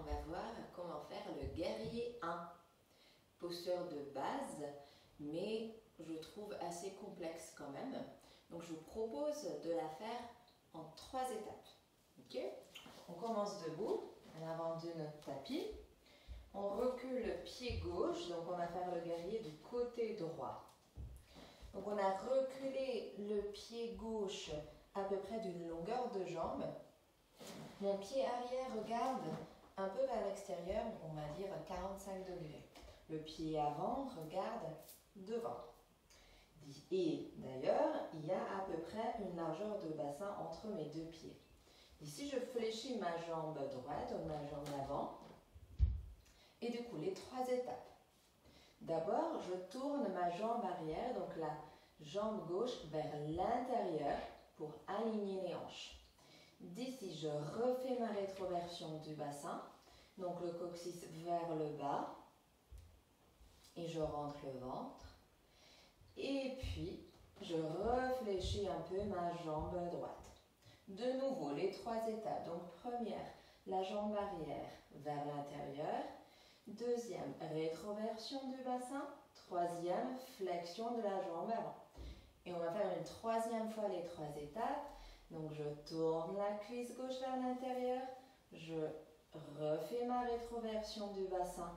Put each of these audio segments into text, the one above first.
on va voir comment faire le guerrier 1. Posture de base, mais je trouve assez complexe quand même. Donc je vous propose de la faire en 3 étapes. Ok? On commence debout, à l'avant de notre tapis. On recule le pied gauche, donc on va faire le guerrier du côté droit. Donc on a reculé le pied gauche à peu près d'une longueur de jambe. Mon pied arrière regarde un peu vers l'extérieur, on va dire 45 degrés. Le pied avant regarde devant. Et d'ailleurs, il y a à peu près une largeur de bassin entre mes deux pieds. Ici, je fléchis ma jambe droite ou ma jambe avant. Et du coup, les 3 étapes. D'abord, je tourne ma jambe arrière, donc la jambe gauche vers l'intérieur pour aligner les hanches. D'ici, je refais ma rétroversion du bassin, donc le coccyx vers le bas, et je rentre le ventre. Et puis, je réfléchis un peu ma jambe droite. De nouveau, les 3 étapes. Donc, première, la jambe arrière vers l'intérieur. Deuxième, rétroversion du bassin. Troisième, flexion de la jambe avant. Et on va faire une 3e fois les 3 étapes. Donc, je tourne la cuisse gauche vers l'intérieur. Je refais ma rétroversion du bassin.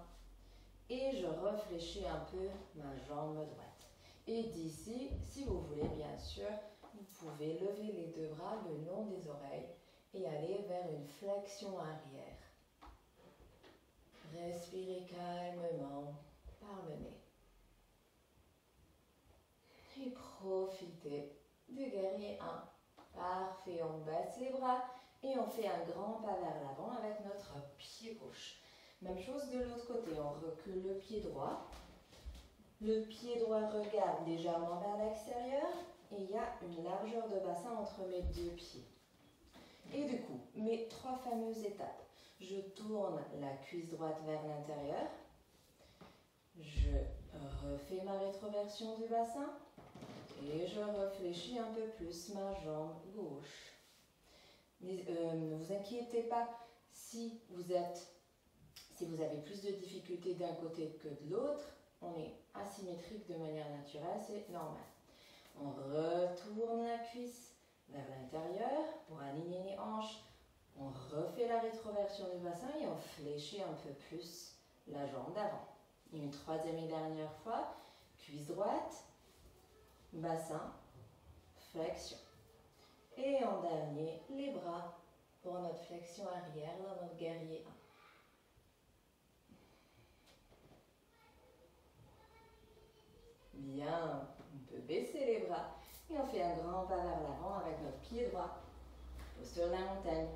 Et je réfléchis un peu ma jambe droite. Et d'ici, si vous voulez, bien sûr, vous pouvez lever les 2 bras le long des oreilles et aller vers une flexion arrière. Respirez calmement par le nez. Et profitez du guerrier 1. Parfait, on baisse les bras et on fait un grand pas vers l'avant avec notre pied gauche. Même chose de l'autre côté, on recule le pied droit. Le pied droit regarde légèrement vers l'extérieur et il y a une largeur de bassin entre mes 2 pieds. Et du coup, mes 3 fameuses étapes. Je tourne la cuisse droite vers l'intérieur. Je refais ma rétroversion du bassin. Et je réfléchis un peu plus ma jambe gauche. Ne vous inquiétez pas si vous avez plus de difficultés d'un côté que de l'autre. On est asymétrique de manière naturelle, c'est normal. On retourne la cuisse vers l'intérieur pour aligner les hanches. On refait la rétroversion du bassin et on fléchit un peu plus la jambe d'avant. Une 3e et dernière fois, cuisse droite, bassin, flexion. Et en dernier, les bras pour notre flexion arrière dans notre guerrier 1. Bien, on peut baisser les bras et on fait un grand pas vers l'avant avec notre pied droit. Posture de la montagne.